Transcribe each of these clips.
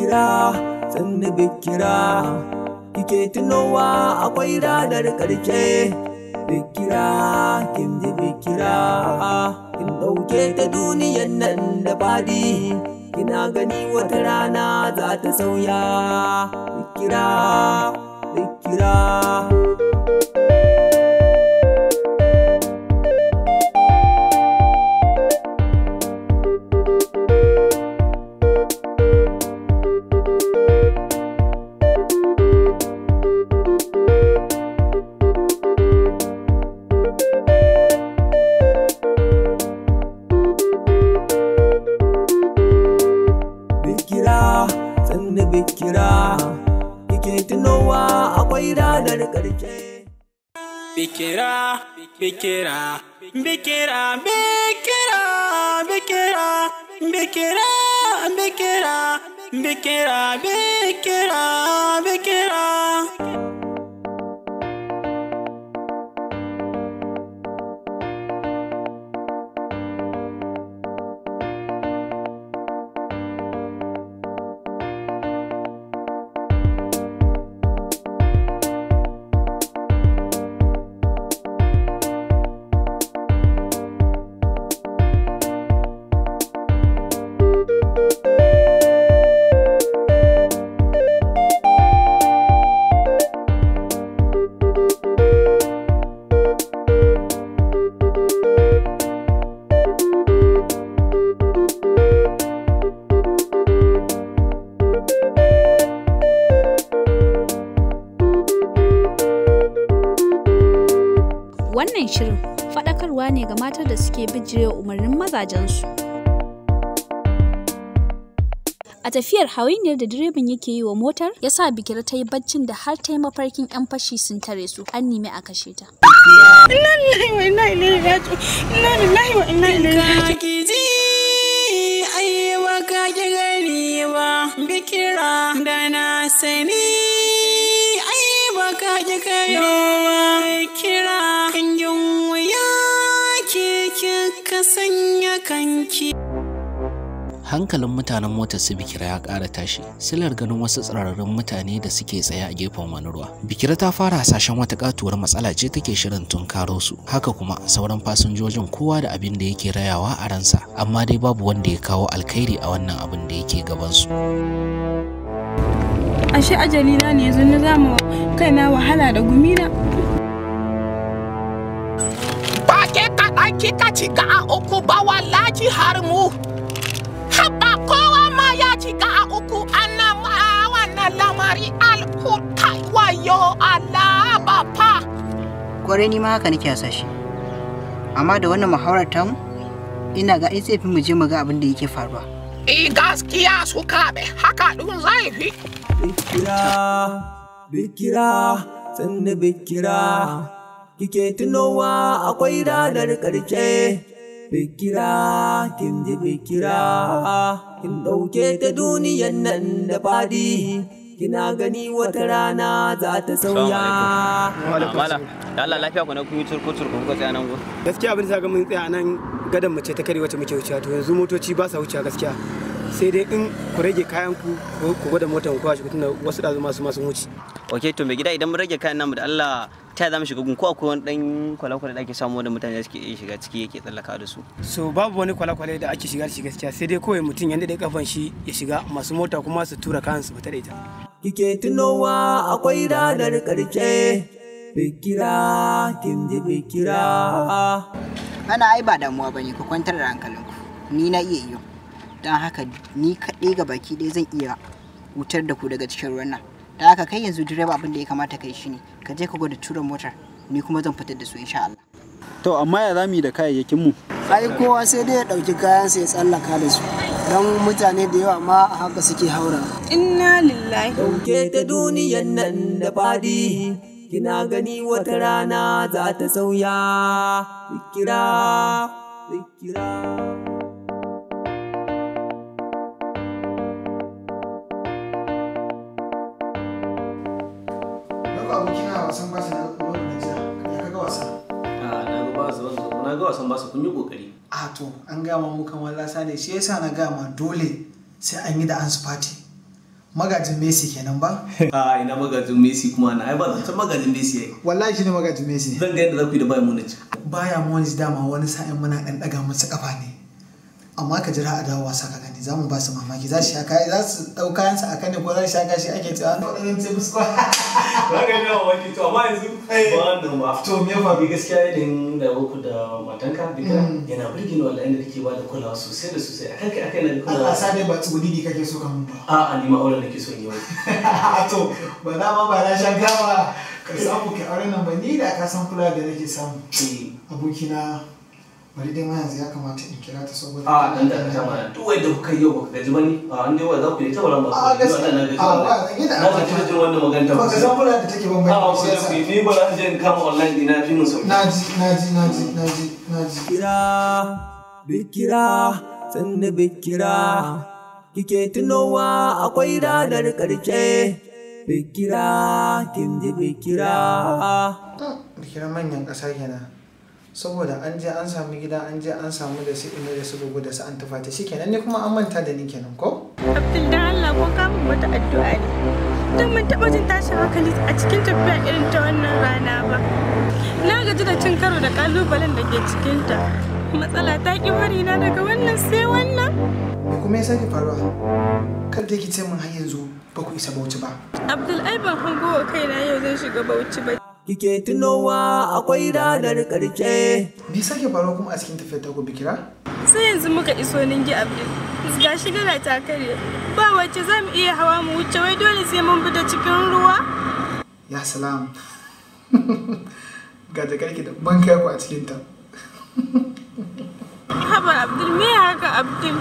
Bikra, sannu Bikra, kike tunowa akwai ranar ƙarshe. Bikra, kin ji Bikra, kin ɗauke ta duniyan nan da fadi. Kina gani wata rana za ta sauya. Bikra, Bikra. Sannu Bikra, kike tunowa akwai ranar ƙarshe. Bikra, Bikra, Bikra, Bikra, Bikra, Bikra, Bikra, Bikra, Bikra, Bikra. Wannan shirin faɗakarwa ne ga matan da suke bijirewa umarnin mazajensu. A tafiyar hawainiyar da direban yake yi wa motar, ya sa Bikra ta yi baccin da har ta yi mafarkin 'yan fashi sun tare su, an nemi a kashe ta. Inna lillahi wa inna ilaihi raji'un. Inna lillahi wa inna ilaihi raji'un. Kiji aiwa ka ki gani ba Bikra da na sani aiwa ka ki kayo ba Bikra kanjin wuya ke ka sanya kanki. Hankalin mutanen motar su Bikra ya ƙara tashi, silar ganin wasu tsirarrun mutane da suke tsaye a gefen wani ruwa. Bikra ta fara hasashen wata katuwar matsala ce take shirin tunkaro su. Haka kuma sauran fasinjojin kowa da abin da yake rayawa a ransa, amma dai babu wanda ya kawo alkhairi a wannan abin da yake gaban su. Ashe ajalina ne yanzu na zama kaina wahala da gumina. Ba ke kaɗan kika ci ga uku ba wallahi har mu. Haba kowa ma ya ci ga uku ana ma wannan lamari alkurta wayo Allah bapa. Kwarai ni ma haka nake hasashe. Amma da wannan muhawarar tamu ina ga ai zai fi mu je mu ga abin da yake faruwa. Gaskiya su kaɓe haka ɗin zai fi. Bikra, Bikra, sannu Bikra, kike tunowa akwai ranar ƙarshe. Bikra, kin ji Bikra, kin ɗauke ta duniyan nan da fadi. Kina gani wata rana za ta sauya. Mala, da Allah lafiya ku na kun yi turko-turko kuka tsaya nan gun. Gaskiya abin da ga mun tsaya nan gadan mace ta kare wacce muke wucewa to yanzu motoci ba sa wucewa gaskiya. Sai dai in ku rage kayan ku gwada motar ku kwashi tunda wasu da masu wuce. Okay, to mai gida idan mun rage kayan namu da Allah ta za mu shiga gun ko akwai wani dan kwale-kwale da ake samu wanda mutane suke iya shiga ciki yake tsallaka da su. So babu wani kwale-kwale da ake shiga shi gaskiya sai dai kawai mutum yanda da kafan shi ya shiga masu mota kuma su tura kayan su fita da ita. Kike tunowa akwai ranar ƙarshe. Bikra, kin ji Bikra. Ana ai ba damuwa bane ku kwantar da hankalinku. Ni na iya iyo. Dan haka ni kaɗai ga baki ɗaya zan iya wutar da ku daga cikin ruwan nan. Da haka kai yanzu direba abin da ya kamata kai shine ka je ka gwada tura motar ni kuma zan fitar da su insha Allah. To amma ya zamu yi da kayayyakin mu? Ai kowa sai dai ya dauki kayan sa ya tsallaka da su. Dan mutane da yawa ma haka suke haura. Inna lillahi. Dauke ta duniyan nan da fadi. Kina gani wata rana za ta sauya. Bikra, Bikra. Wasan ba su na kuma da jiya ya kaga wasa. Na ga wasan ba su kun yi kokari. A to an gama mu kan wallasa ne shi yasa na gama dole sai an yi da ansu fati. Magajin Messi kenan ba? A ina magajin Messi kuma na ai ba zan magajin Messi yayi. Wallahi shine magajin Messi. Zan ga yadda za ku yi da Bayern Munich. Bayern Munich dama wani sa'in muna dan daga musu kafa ne. Amma ka jira a dawo wasa ka gani zamu ba su mamaki za su shaka za su dau kayan su akan ne ko za su shaka shi ake cewa no dan ce musu ko. Ba ga ne mamaki to amma yanzu ba wannan ba. To me fa bi gaskiya idan da ku da matanka Bikra yana burge ni wallahi inda kake ba da kulawa sosai da sosai akan kai akai na kulawa. Allah sa dai ba tsugudi kake so kan ba. A'a ni ma auren nake so yi wai. To ba na ma ba na shan gawa ka samu ki auren nan ba ni da ka san kula da nake samu. Abokina bari dai ma yanzu ya kamata in kira ta saboda dan da ka mana duk wanda kuka yi yau baka gaji bane an dai wa za ku yi ta wala ba ku gaskiya na gaji da jin wannan magana ba ka san kula da take ban ba sai ku ni ba ran je in kama online dina fi mun sauki naji Bikra sanne Bikra kike tunowa akwai ranar karshe Bikra kin ji Bikra manyan ƙasa kenan saboda an je an samu gida an je an samu da su ina da su bugu da su an tufata shi kenan ne kuma an manta da ni kenan ko? Abdul dan Allah ko ka mun wata addu'a ne don mun taɓa jin tashin hankali a cikin tafiya irin ta wannan rana ba na gaji da cin karo da kalubalen da ke cikinta matsala ta ki bari na daga wannan sai wannan me kuma ya sake faruwa kar da ki ce min har yanzu ba ku isa Bauchi ba Abdul ai ban hango wa kaina yau zan shiga Bauchi ba kike tunowa akwai ranar karshe. Me sake faruwa kuma a cikin tafiyar ta ku Bikra? Sai yanzu muka iso Ningi Abdul. Ga shigara ta kare. Ba wacce za mu iya hawa mu wuce wai dole sai mun bi ta cikin ruwa. Ya salam. Ga jakarki da ban kai ku a cikin ta. Haba Abdul me haka Abdul?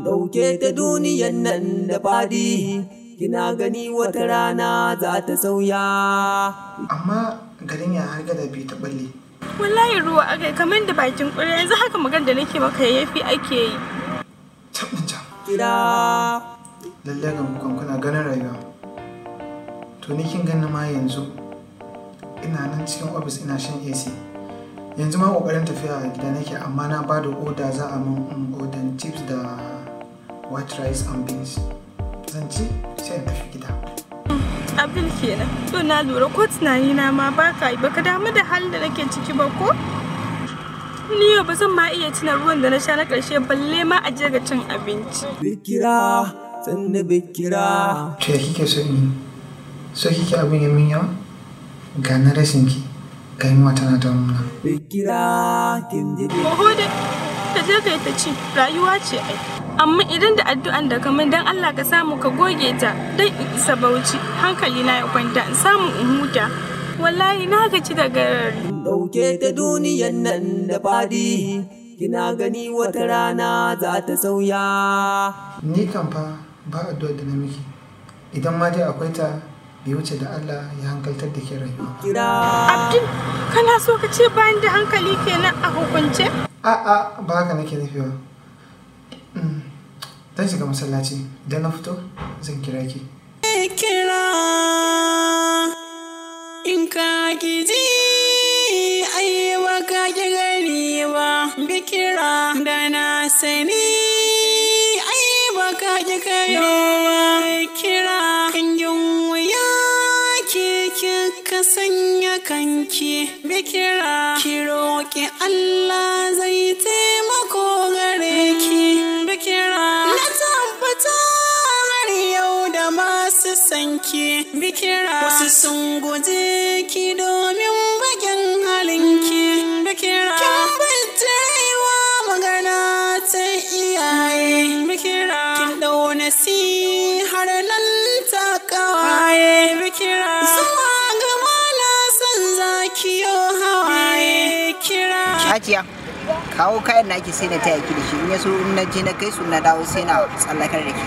Dauke ta duniyan nan da fadi. Kina gani wata rana za ta sauya. Amma garin ya har gada biyu ta balle. Wallahi ruwa akai kamar da bakin ƙure yanzu haka magana da nake maka yafi ake yi. Cabin jam. Kira. Lalle ga mukan kuna ganin rayuwa. To ni kin ganin ma yanzu ina nan cikin office ina shan AC. Yanzu ma kokarin tafiya a gida nake amma na bada order za a mun order chips da white rice and beans. Zan ci sai in tafi gida. Abdul kenan. To na lura ko tunani na ma baka yi baka damu da halin da nake ciki ba ko? Ni yau ba zan ma iya tuna ruwan da na sha na ƙarshe balle ma a je ga cin abinci. Bikra sanne Bikra. To ya kike so in so kike abin ya min yawa? Ga na rashin ki ga yi tana da muna. Bikra kin ji Mahode ta je kai ta ci rayuwa ce ai. Amma idan da addu'an da kamar dan Allah ka samu ka goge ta dan in isa Bauchi hankali na ya kwanta in samu in huta wallahi na gaji daga dauke ta duniyan nan da fadi kina gani wata rana za ta sauya ni kan fa ba addu'a da na miki idan ma dai akwai ta bai wuce da Allah ya hankaltar da ke rayuwa Abdul kana so ka ce bayan da hankali kenan a hukunce a'a ba haka nake nufi ba zan shiga masallaci idan na fito zan kira ki. Kira in ka ji aiwa ka ki gani ba Bikra da na sani aiwa ka ki kayo kira in jin wuya kika sanya kanki Bikra ki roƙi Allah zai taimako gare ki Bikra na tabbata har yau da masu sanki Bikra wasu sun guje ki domin bakin halinki Bikra kin bijirewa magana ta iyaye Bikra kin dau nasihar nan ta kawaye Bikra zuwa ga mala san zaki yo hawaye kira Hajiya kawo kayan da ake sai na taya ki da shi in yaso in na je na kai su na dawo sai na tsallakar da ki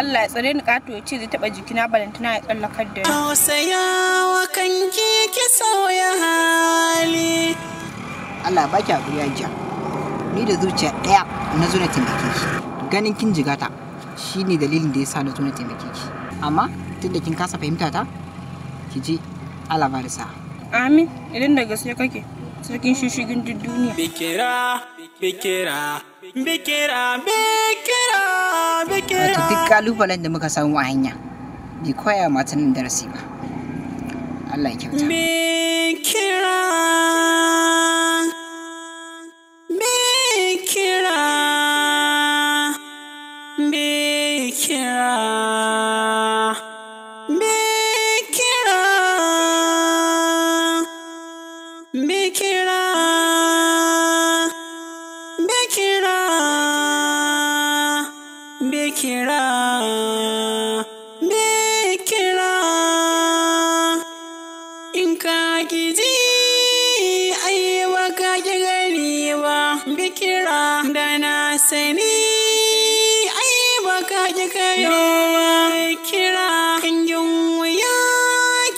Allah ya tsare ni kato ya ce zai taba jikina balantana ya tsallakar da ni tausayawa kanki ki sauya hali Allah baki hakuri Hajiya ni da zuciya daya na zo na taimake ki ganin kin jigata shine dalilin da yasa na zo na taimake ki amma tunda kin kasa fahimta ta ki ji Allah ba da sa amin idan da gaske kake sarkin shishigin duniya Bikra Bikra Bikra Bikra Wato duk kalubalen da muka samu a hanya bai koya matan nan darasi ba. Allah ya kyauta. Bikra, Bikra, Bikra, Bikra, Bikra, Bikra, Bikra, Bikra. In ka ji ai baka ki gani ba, Bikra da na sani ai baka ki kayo ba. Bikra kingin wuya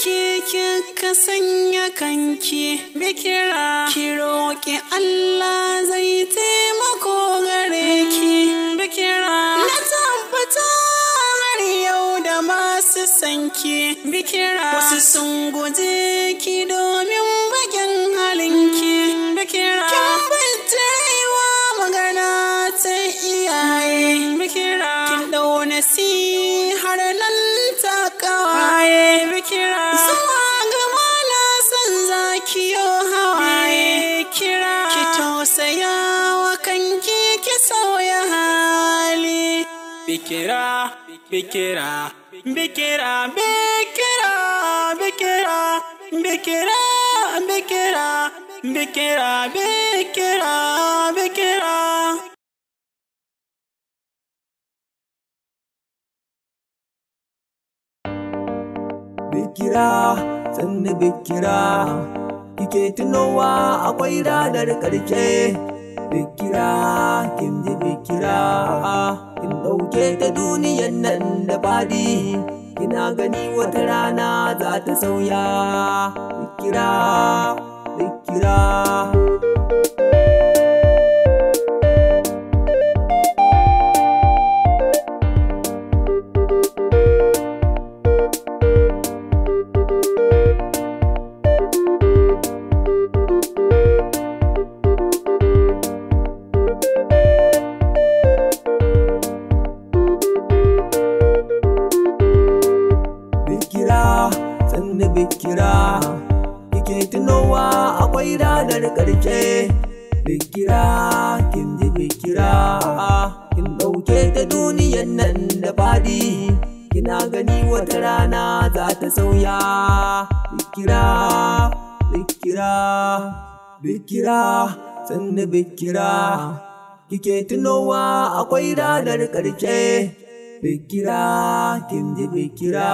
ke kika sanya kanki. Bikra ki roƙi Allah zai taimako gare ki. Bikra na tabbata har yau da masu sanki. Bikra wasu sun guje ki domin bakin halinki. Bikra kin bijirewa magana ta iyaye. Bikra kin dau nasihar nan ta kawaye. Bikra zuwa gaba na san zaki yo hawaye. Bikra ki tausaya wa kanki ki sauya hali. Bikra, Bikra, Bikra, Bikra, Bikra, Bikra, Bikra, Bikra, Bikra, Bikra. Bikira, sannu Bikira, kike tunowa akwai ranar ƙarshe. Bikira, kin ji Bikira, kin ɗauke ta duniyan nan da fadi. Kina gani wata rana za ta sauya. Bikira, Bikira. Bikira, kike tunowa akwai ranar ƙarshe. Bikira, kin ji Bikira, kin ɗauke ta duniyan nan da fadi. Kina gani wata rana za ta sauya. Bikira, Bikira, Bikira, sannu Bikira, kike tunowa akwai ranar ƙarshe. Bikira, kin ji Bikira,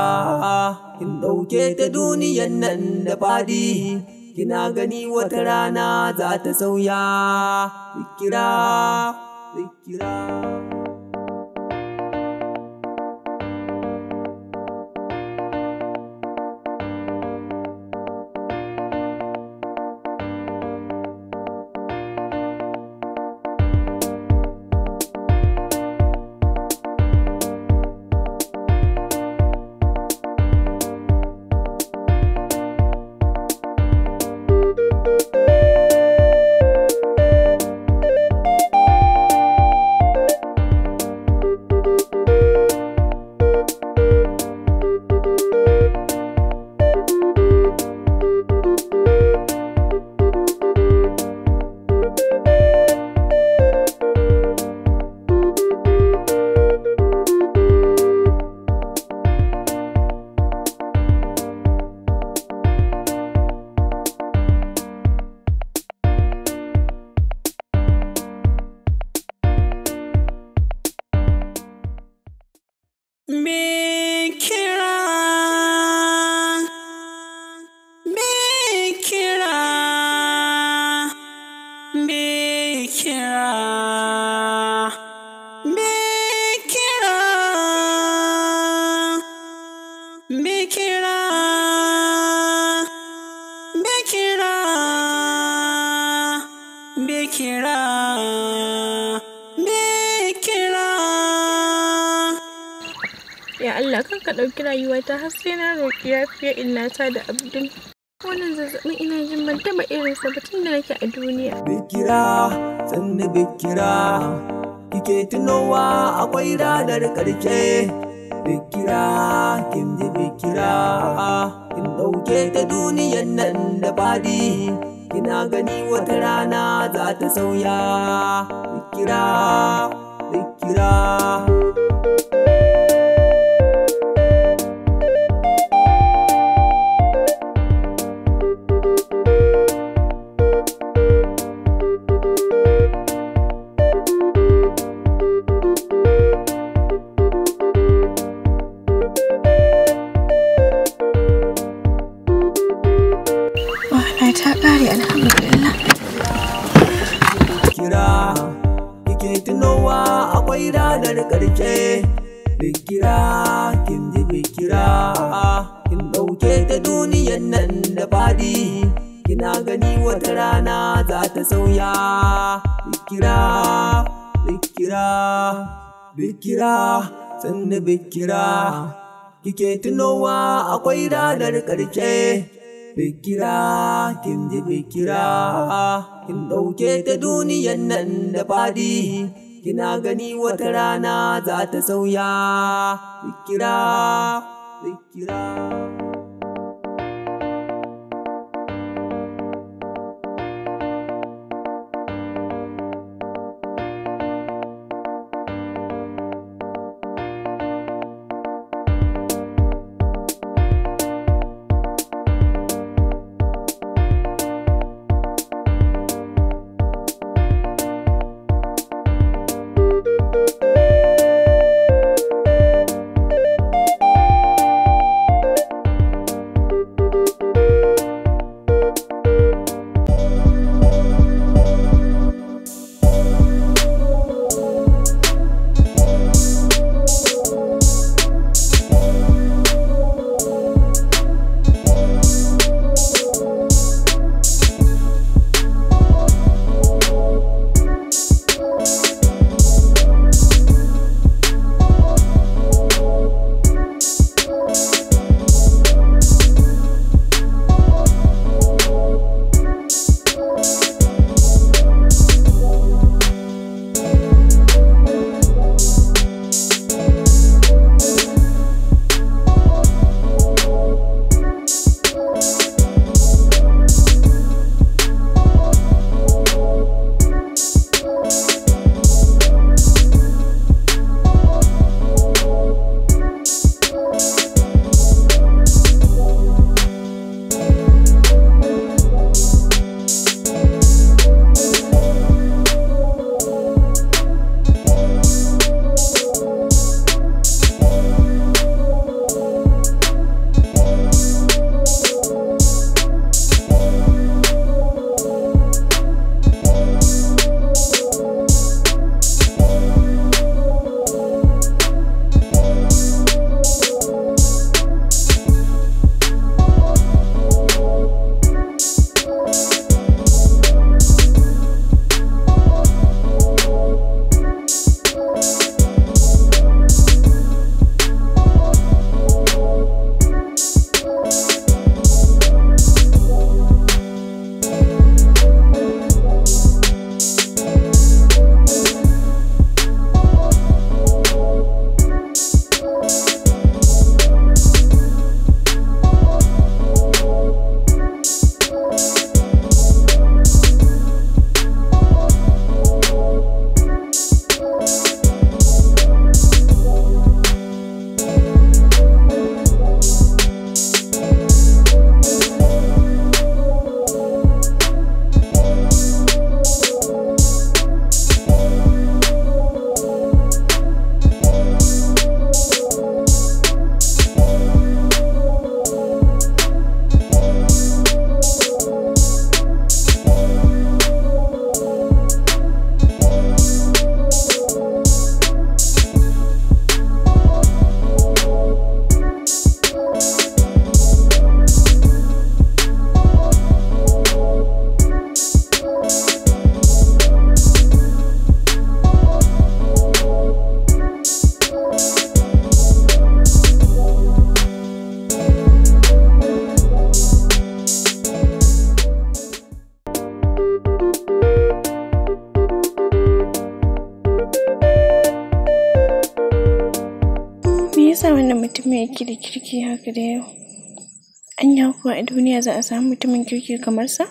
kin ɗauke ta duniyan nan da fadi. Kina gani wata rana za ta sauya. Bikira, Bikira. Ya Allah, kan ka ɗauki rayuwata har sai na roƙi yafiya innata da Abdul. Wannan zazzabin ina jin ban taɓa irinsa ba tun da nake a duniya. Bikira, sannu Bikira, kike tunowa akwai ranar ƙarshe. Bikira, kin ji Bikira, kin ɗauke ta duniyan nan da fadi. Kina gani wata rana za ta sauya. Bikira, Bikira. Ta ƙare alhamdulillah. Bikira, kike tunowa akwai ranar ƙarshe. Bikira, kin ji Bikira, kin ɗauke ta duniyan nan da fadi. Kina gani wata rana za ta sauya. Bikira, Bikira, Bikira, sannu Bikira, kike tunowa akwai ranar ƙarshe. Bikira, kin ji Bikira, kin ɗauke ta duniyan nan da fadi. Kina gani wata rana za ta sauya. Bikira, Bikira. yasa wannan mutumin yake da kirki haka da yau? Anya kuwa a duniya za a samu mutumin kirki kamar sa?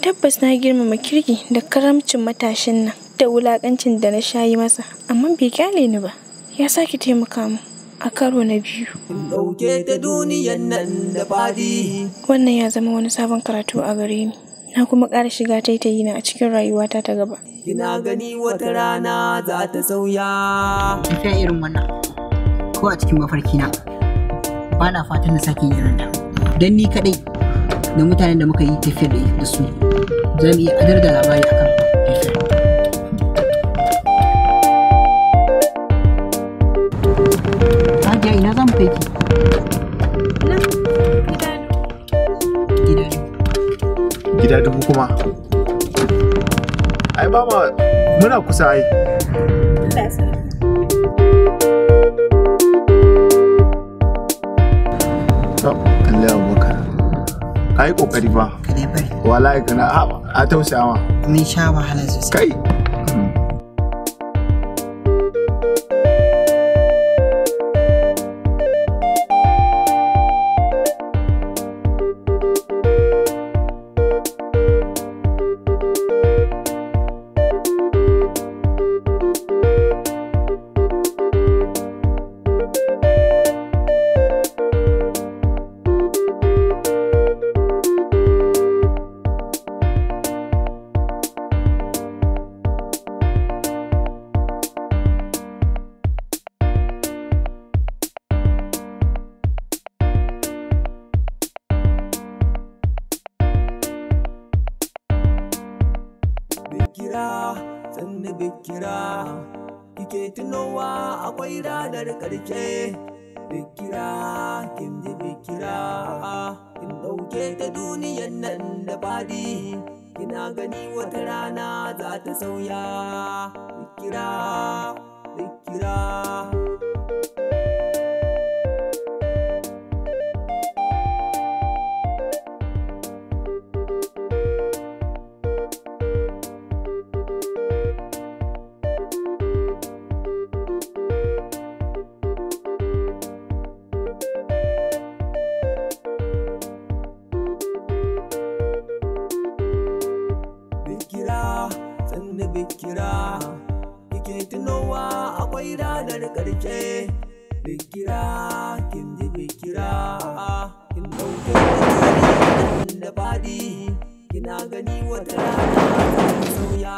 Tabbas na girmama kirki da karamcin matashin nan da wulakancin da na shayi masa, amma bai kyale ni ba. Ya sake taimaka mu a karo na biyu. Ɗauke ta duniyan nan da fadi. Wannan ya zama wani sabon karatu a gare ni. Na kuma ƙara shiga taitayi na a cikin rayuwata ta gaba. Kina gani wata rana za ta sauya. Tafiya irin wannan ko a cikin mafarki na ba na fatan na sake yin irin ta. Dan ni kadai da mutanen da muka yi tafiyar da su za mu iya adar da labari akan tafiyar. Hajiya ina za mu kai ki? Gida dubu kuma. Ai ba ma muna kusa ai. Allah ya baka. Ka yi kokari fa. Wallahi kana a tausaya ma. Mun sha wahala sosai. Kai. Bikira, sannu bikira, kike tunowa akwai ranar ƙarshe. Bikira, kin ji bikira, kin ɗauke ta duniyan nan da fadi. Kina gani wata rana za ta sauya. Bikira, bikira. Sannu bikira, kike tunowa akwai ranar ƙarshe. Bikira, kin ji bikira, kin ɗauke da da fadi. Kina gani wata rana za ta sauya.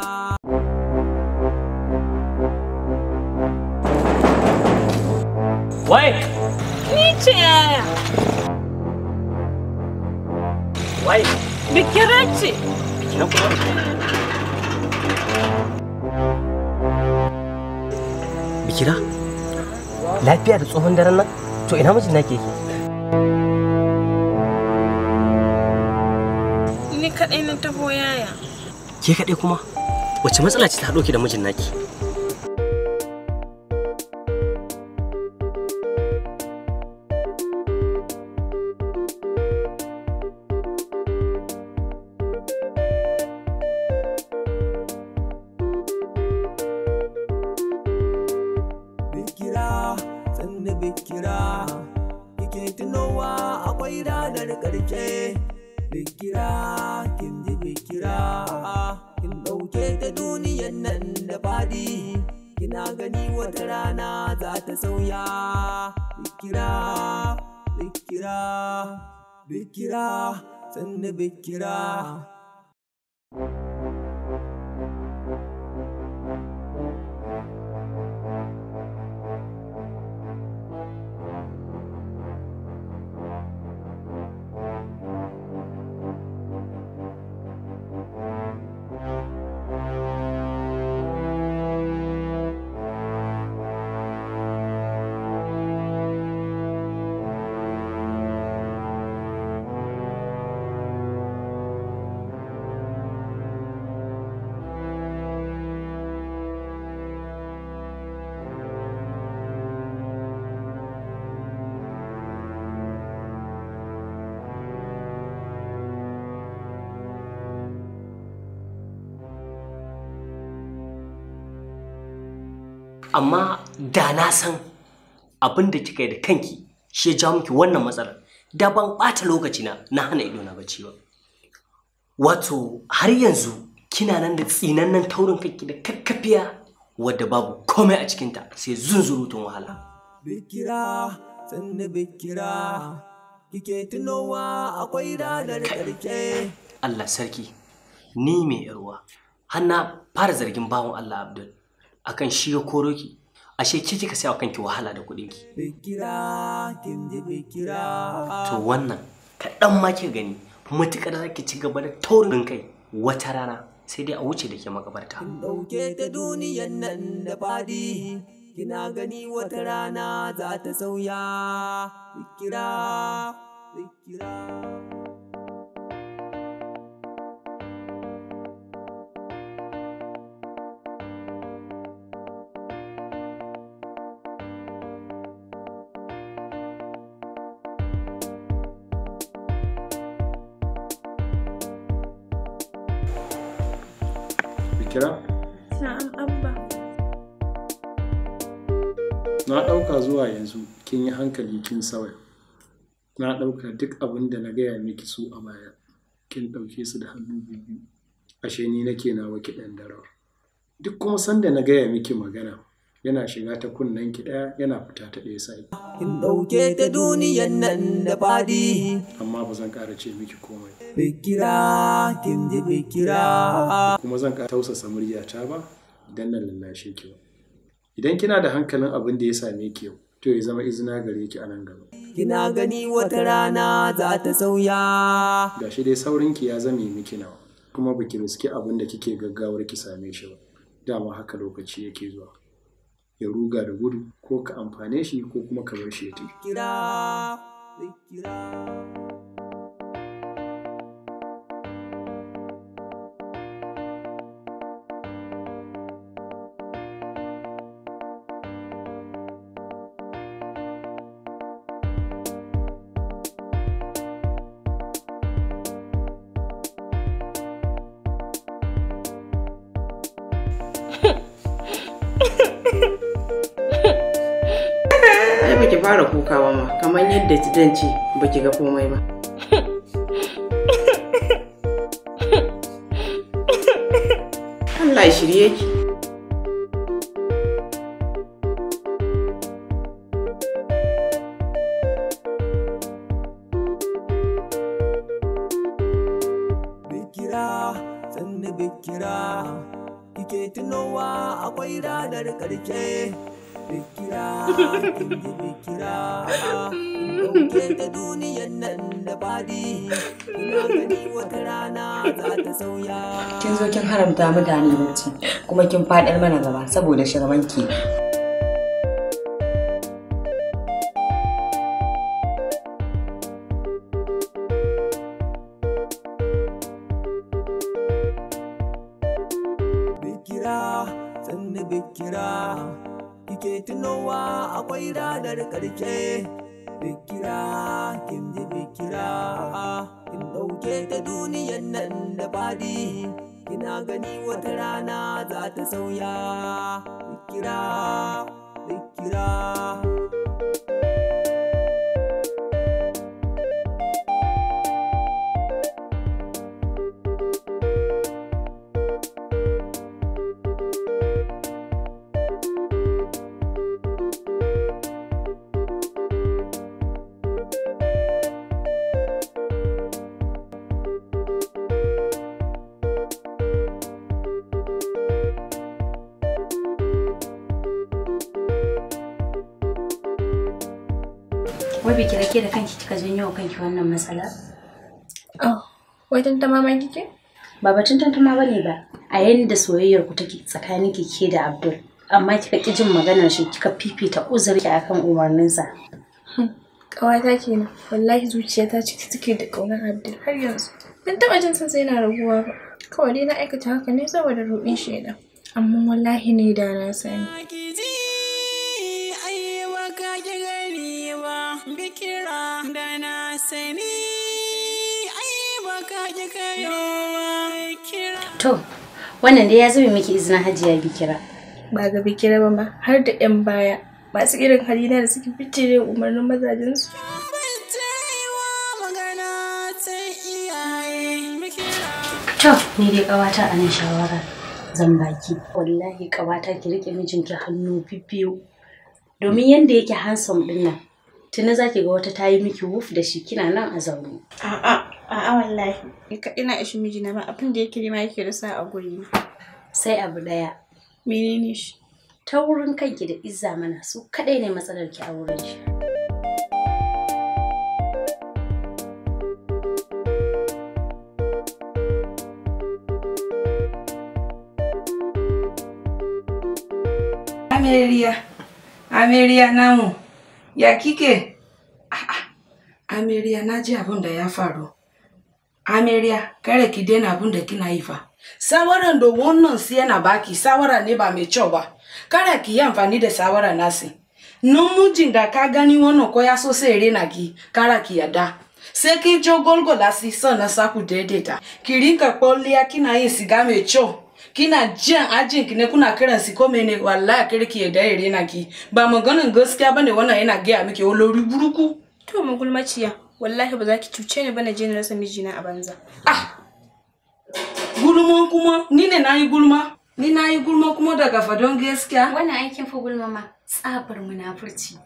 Wai! Ni ce yaya. Wai! Bikira ce. Bikira kuma? Bikira, lafiya da tsohon daren nan? To ina mijin nake yake? Ni kaɗai na taho yaya. Ke kaɗai kuma? Wace matsala ce ta haɗo ki da mijin naki? Sannu bikira, kike tunowa akwai ranar ƙarshe. Bikira, kin ji bikira, kin ɗauke ta duniyan nan da fadi. Kina gani wata rana za ta sauya. Bikira, bikira, bikira, sannu bikira. Amma da na san abin da kika yi da kanki shi ya jawo miki wannan matsalar. Da ban ɓata lokaci na hana ido na bacci ba. Wato har yanzu kina nan da tsinannen taurin kanki da kakkafiya wadda babu komai a cikinta sai zunzurutun wahala. Bikira, sannu Bikira, kike tunowa akwai ranar ƙarshe. Allah sarki, ni mai yarwa, har na fara zargin bawan Allah Abdul akan shi ya koro ki. Ashe ke kika sayawa kanki wahala da kuɗinki. Bikira, kin ji Bikira. To wannan kaɗan ma ke gani, matuƙar zaki ci gaba da taurin kai wata rana sai dai a wuce da ke makabarta. Kin ɗauke ta duniyan nan da faɗi, kina gani wata rana za ta sauya. Bikira, Bikira. Bikira? Na'am Abba. Na ɗauka zuwa yanzu kin yi hankali kin sauya. Na ɗauka duk abin da na gaya miki su a baya kin ɗauke su da hannu biyu. Ashe ni nake nawa kiɗan da rawa. Duk kuma sanda na gaya miki magana yana shiga ta kunnen ki ɗaya yana fita ta ɗaya sai. Kin ɗauke ta duniyan nan da faɗi. Amma ba zan ƙara ce miki komai. Bikira, kin ji Bikira. Kuma zan ƙara tausasa muryata ba idan na lallashe ki ba. Idan kina da hankalin abin da ya same ki yau, to ya zama izina gare ki a nan gaba. Kina gani wata rana za ta sauya. Gashi dai saurinki ya zame miki nawa, kuma baki riski abin da kike gaggawar ki same shi ba. Dama haka lokaci yake zuwa. Ya ruga da gudu ko ka amfane shi ko kuma ka bar shi ya tafi. Bikira, Bikira. Baki fara kukawa ma kamar yadda zan ce baki ga komai ba. Allah ya shirye ki. Bikira, sannu Bikira, kike tunowa akwai ranar ƙarshe. Bikira, kin ji Bikira, kin ɗauke ta duniyan nan da faɗi, kina gani wata rana za ta sauya. Kin zo kin haramta mutane bacci kuma kin faɗar mana gaba saboda shirmanki. Bikira, sannu Bikira, kike tunowa akwai ranar ƙarshe. Bikira, kin ji Bikira, kin ɗauke ta duniyan nan da faɗi, kina gani wata rana za ta sauya. Bikira, Bikira. Wai biki rake da kanki kika janyo kanki wannan matsala? Oh, wai tantama ma kike? Ba batun tantama bane ba. A yayin da soyayyar ku take tsakanin ke da Abdul, amma kika ki jin maganar shi kika fifita uzuri akan umarninsa. Kawata kenan. Wallahi zuciyata ciki take da kaunar Abdul har yanzu. Ban taba jin san sai yana raguwa ba. Kawai dai na aikata haka ne saboda roƙin shaidan. Amma wallahi ne da na sani. Bikira da na sani ai baka ki kayo kira. To, wannan dai ya zama miki izinin Hajiya Bikira. Ba ga Bikira ba ma har da 'yan baya masu irin halina da suke fitire umarnin mazajensu. To, ni dai ƙawata a nan shawara zan baki. Wallahi ƙawata ki riƙe mijinki hannu bibbiyu. Domin yanda yake handsome ɗin nan, tuni za ki ga wata ta yi miki wuf da shi kina nan a zaune. A'a wallahi. Ina ishi mijina ba abin da yake nema yake rasa a guri na. Sai abu ɗaya. Menene shi? Ta wurin kanki da izza mana su kaɗai ne matsalar ki a wurin shi. Ameriya namu, ya kike? Ameriya na ji abin da ya faru. Ameriya, kare ki daina abin da kina yi fa. Sawaran da wannan sai yana baki, sawara ne ba mai kyau ba. Kare ki yi amfani da sawara nasi. Namijin da ka gani wannan ko ya so sai rena ki, kare ki yada. Sai ki jo golgola si sannan saku daidaita. Ki rinka kwalliya kina yin siga mai kyau. Kina jan ajin ki ne kuna kiran si ko mene wallahi kirki ya dai rena ki. Ba maganin gaskiya bane wannan yana gaya miki olori buruku. To magulmaciya, wallahi ba za ki cuce ni ba na je na rasa mijina a banza. Gulma kuma ni ne nayi gulma. Ni nayi gulma kuma daga fadon gaskiya. Wannan aikin fa gulma ma tsabar munafurci.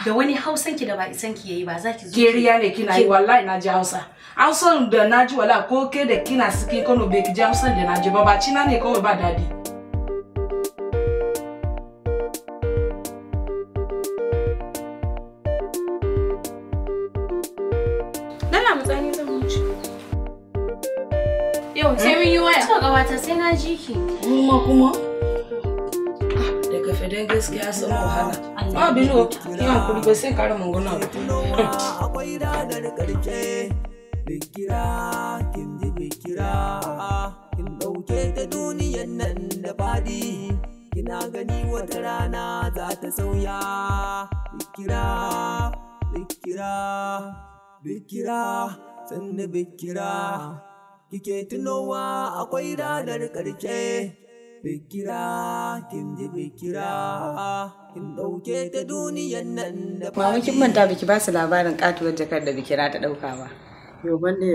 Da wani Hausanki da ba isanki yayi ba za ki zo. Keriya ne kina yi wallahi na ji Hausa. Hausa da na ji wala ko ke da kina suke Kano bai ki ji Hausa da na ji ba cina ne kawai ba dadi. Dala mutsani zan wuce. Yau sai mun yi waya. To gabata sai na ji ki. Kuma daga fadan gaskiya sun wahala. Ma bino yan kuri ba sai kare mun gona ba. Akwai ranar karshe. Bikira, kin ji bikira, kin ɗauke ta duniyan nan da faɗi, kina gani wata rana za ta sauya. Bikira, bikira, bikira, sannu bikira, kike tunowa akwai ranar ƙarshe. Bikira, kin ji bikira, kin ɗauke ta duniyan nan da faɗi. Mama kin manta biki ba su labarin katuwar jakar da bikira ta ɗauka ba. Yau banda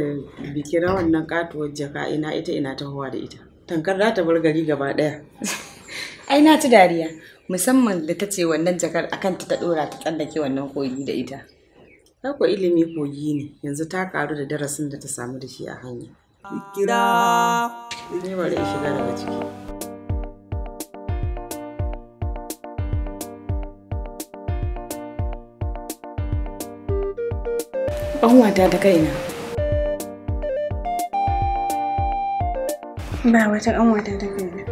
bikira wannan katuwar jaka ina ta hawa da ita. Tankar za ta bar gari gaba daya. Ai na ci dariya musamman da ta ce wannan jakar akan ta dora ta tsallake wannan kogi da ita. Haka ilimi kogi ne yanzu ta karu da darasin da ta samu da shi a hanya. Bikira. Ne bari in shiga daga ciki. Ƙanwata ta kaina. Ba wata ƙanwata ta kaina.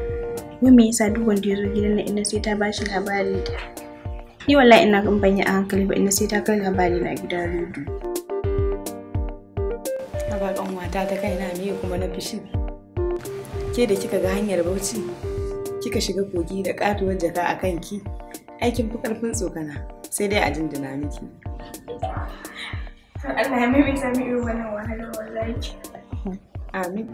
Wai me yasa duk wanda ya zo gidan nan ina sai ta bashi labari da. Ni wallahi ina kan banya a hankali ba ina sai ta kai labari na gidan rediyo. Ba ƙanwata ta kaina me kuma na fishin. Ke da kika ga hanyar Bauchi kika shiga kogi da katuwar jaka a kanki aikin fi ƙarfin tsokana sai dai a dindina miki. Allah ya maimaita mi irin wannan wahalar wallahi. Amin.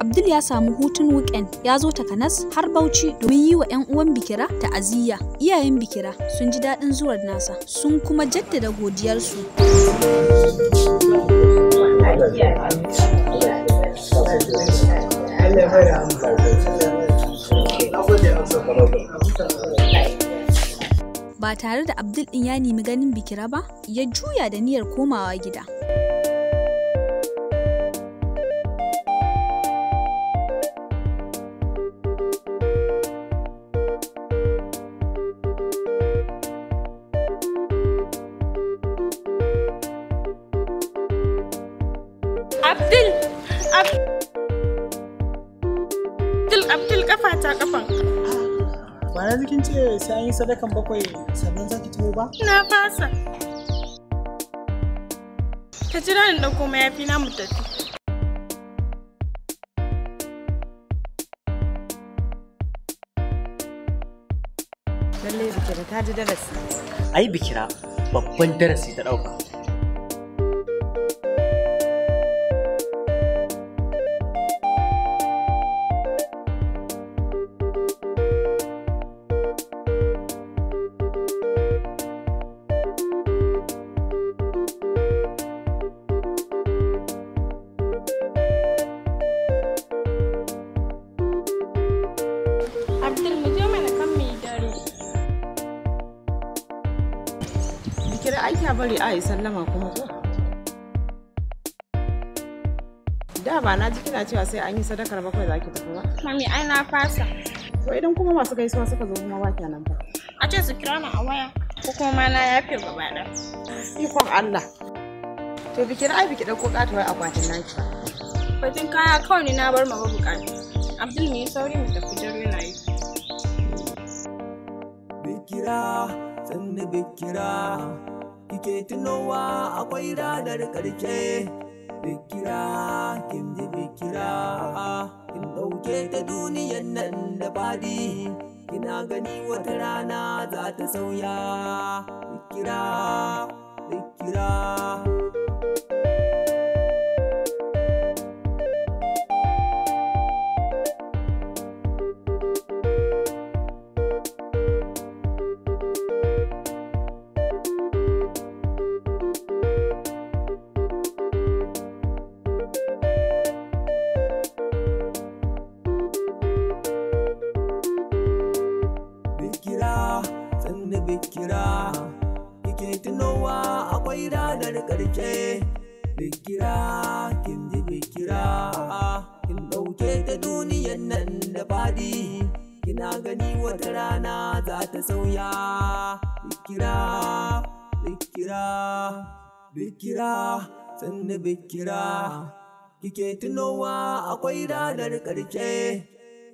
Abdul ya samu hutun weekend ya zo takanas har Bauchi domin yi wa 'yan uwan Bikira ta'aziyya. Iyayen Bikira sun ji daɗin zuwar nasa sun kuma jaddada godiyarsu. Ba tare da Abdul ɗin ya nemi ganin Bikira ba, ya juya da niyyar komawa gida. Abdul kafa ta kafan. Ba na zikin ce sai an yi sadakan bakwai sannan za ki tuwo ba? Na fasa. Ka jira ni ɗauko mayafi na mu tafi. Lallai Bikira Bikira ta ji darasi. Ai Bikira babban darasi ta ɗauka. Abdul mu je mana kan mu yi dare. Bikira ai ta bari a yi sallama kuma ko? Da ba na ji kina cewa sai an yi sadakar bakwai za ki tafi ba. Mami ai na fasa. To idan kuma masu gaisuwa suka zo kuma ba nan ba. A ce su kira ni a waya ko kuma ma na yafe gaba ɗaya. Ikon Allah. To Bikira ai biki ɗauko katuwar akwatin naki. Bakin kaya kawai ni na bar ma bukatu. Abdul mu yi sauri mu tafi dare na yi. Bikira, sannu Bikira, kike tunowa akwai ranar ƙarshe. Bikira, kin ji Bikira, kin ɗauke ta duniyan nan da faɗi. Kina gani wata rana za ta sauya. Bikira, Bikira. Bikira, kike tunowa akwai ranar ƙarshe. Bikira, kin ji Bikira, kin ɗauke ta duniyan nan da faɗi. Kina gani wata rana za ta sauya. Bikira, Bikira, Bikira, sannu Bikira, kike tunowa akwai ranar ƙarshe.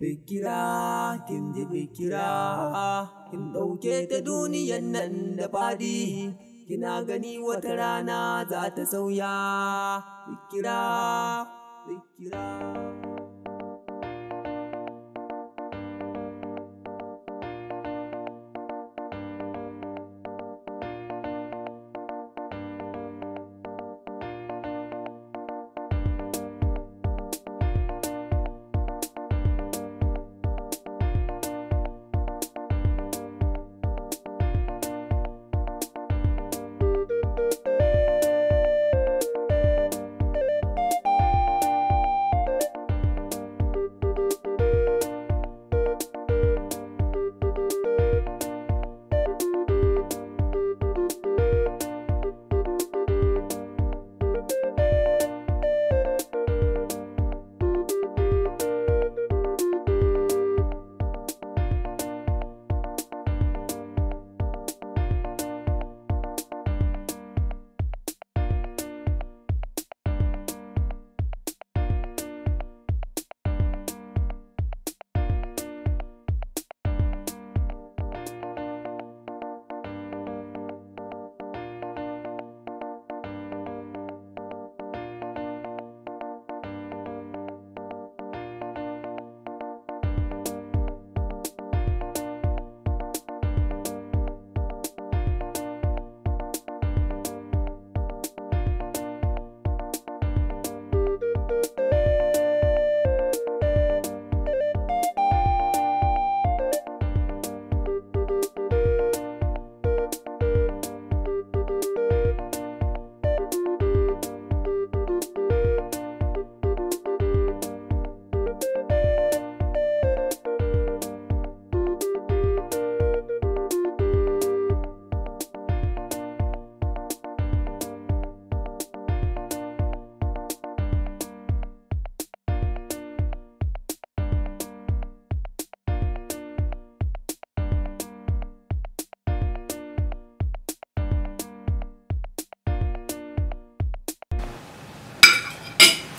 Bikira, kin ji Bikira, kin ɗauke ta duniyan nan da faɗi. Kina gani wata rana za ta sauya. Bikira, Bikira.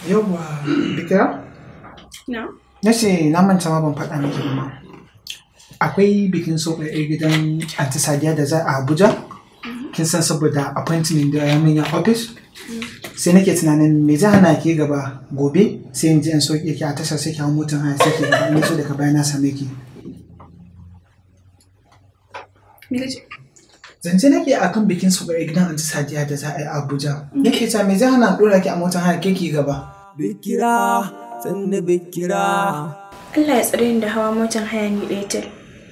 Yawwa, Bikira? Na? Na ce na manta ma ban faɗa miki ba. Akwai bikin soɓa gidan Aunty Sadiya da za a Abuja. Kin san saboda appointment da ya min a office. Sai nake tunanin me zai hana ki gaba gobe sai in je in soke ki a tashar sai ki hau motar haya sai ki gaba in so daga baya na same ki. Me kace? Zance nake akan bikin su bai gidan Aunty Sadiya da za a yi a Abuja. Nake ta me zai hana dora ki a motar haya keke gaba. Bikira, sanne bikira. Allah ya tsare ni da hawa motar haya ni ɗaya tal.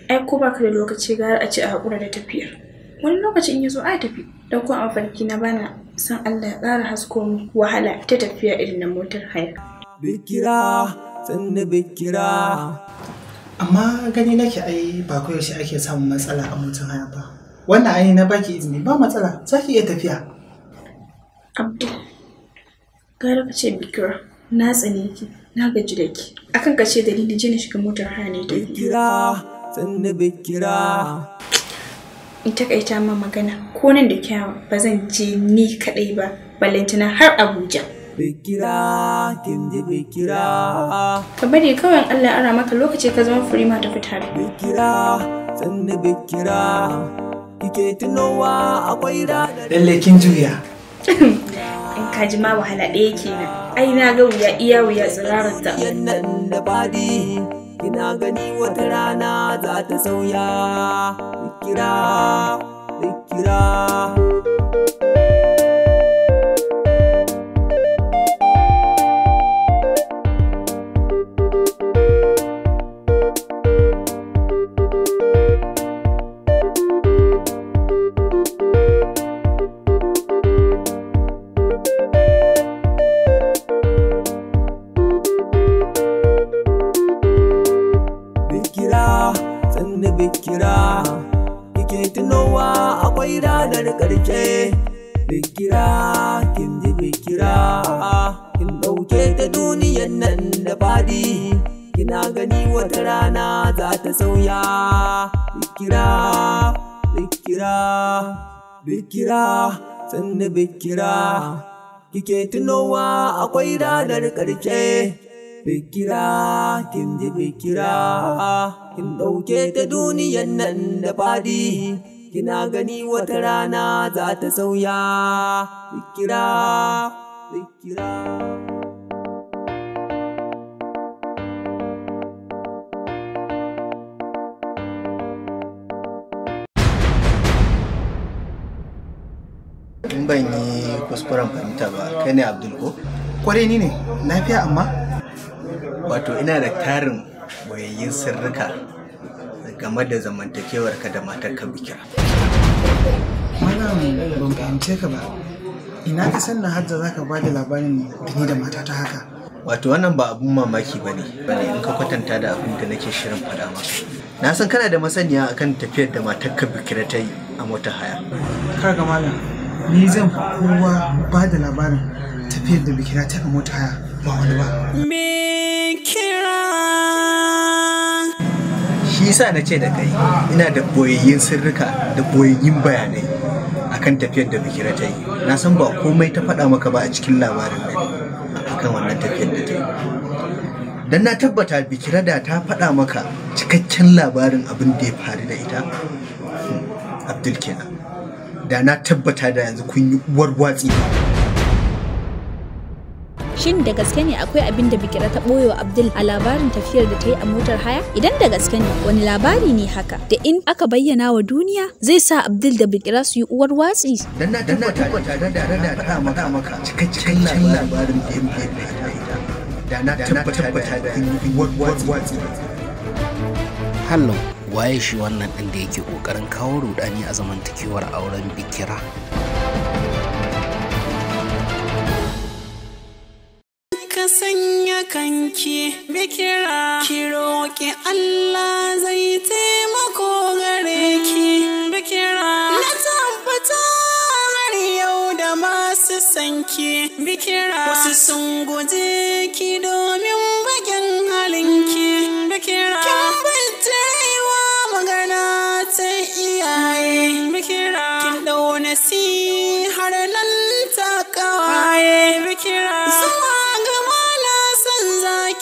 Ai ko baka da lokaci gara a ce a haƙura da tafiyar. Wani lokaci in yazo a tafi. Dan ko a farki na bana san Allah ya ƙara hasko mu wahala ta tafiya irin na motar haya. Bikira, sanne bikira. Amma gani nake ai ba koyaushe ake samun matsala a motar haya ba. Wannan ai na baki izini ba matsala, za ki iya tafiya. Abdul, gara ka ce Bikira, na tsane ki, na gaji da ki. Akan ka ce dalili je na shiga motar haya ne da Bikira, sanne bikira. In takaita ma magana, ko nan da kyawa ba zan je ni kaɗai ba, ballantana har Abuja. Bikira, kin ji bikira. Ka bari kawai Allah ya ara maka lokaci ka zama fure ma tafi tare. Bikira, sanne bikira. Kike tunowa akwai rana. Lalle kin juya. In ka ji ma wahala ɗaya kenan. Ai na ga wuya iya wuya tsirarar ta. Yannan da fadi kina gani wata rana za ta sauya. Bikira, bikira. Bikira, kike tunowa akwai ranar ƙarshe. Bikira, kin ji bikira, kin ɗauke ta duniyan nan da fadi. Kina gani wata rana za ta sauya. Bikira, bikira, bikira, sanne bikira, kike tunowa akwai ranar ƙarshe. Bikira, kin ji bikira, kin ɗauke ta duniyan nan da fadi. Kina gani wata rana za ta sauya. Bikira, bikira. In ban yi kuskuren fahimta ba, kai ne Abdul ko? Kwarai ni ne, lafiya amma? Wato ina da tarin boyayyin sirrika game da zamantakewarka da matarka Bikira. Malam ban fahimce ka ba. Ina ka san na hadda zaka ba da labarin da ni da matata haka. Wato wannan ba abun mamaki bane in ka kwatanta da abin da nake shirin faɗa maka. Na san kana da masaniya akan tafiyar da matarka Bikira ta yi a motar haya. Kaga malam, ni zan fi kowa ba da labarin tafiyar da Bikira ta a motar haya ba wani ba. Shi yasa na ce da kai ina da boyayyin sirrika da boyayyin bayanai akan tafiyar da Bikira ta yi. Na san ba komai ta faɗa maka ba a cikin labarin nan akan wannan tafiyar da ta yi. Dan na tabbata Bikira da ta faɗa maka cikakken labarin abin da ya faru da ita, Abdul kenan. Da na tabbata da yanzu kun yi uwar watsi. Shin da gaske ne akwai abin da Bikira ta ɓoye wa Abdul a labarin tafiyar da ta yi a motar haya? Idan da gaske ne, wani labari ne haka? Da in aka bayyana wa duniya zai sa Abdul da Bikira su yi uwar watsi? Dan na tabbata da faɗa maka cikakken labarin da ya ita. Da na tabbata da kun yi uwar watsi. Hallo, waye shi wannan ɗin da yake ƙoƙarin kawo rudani a zamantakewar auren Bikira? Ka sanya kanki Bikira, ki roƙi Allah zai taimako gare ki Bikira. Na tabbata har yau da masu sanki Bikira, wasu sun guje ki domin bakin halinki Bikira. Kin bijirewa magana ta iyaye Bikira, kin ɗau nasihar nan ta ƙawaye Bikira.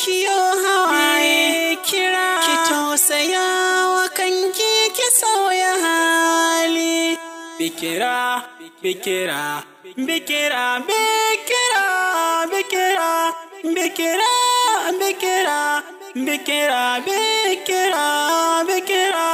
Kiyo hawaye kira, ki tausaya wa kanki ki sauya hali. Bikira, Bikira, Bikira, Bikira, Bikira, Bikira, Bikira, Bikira, Bikira, Bikira.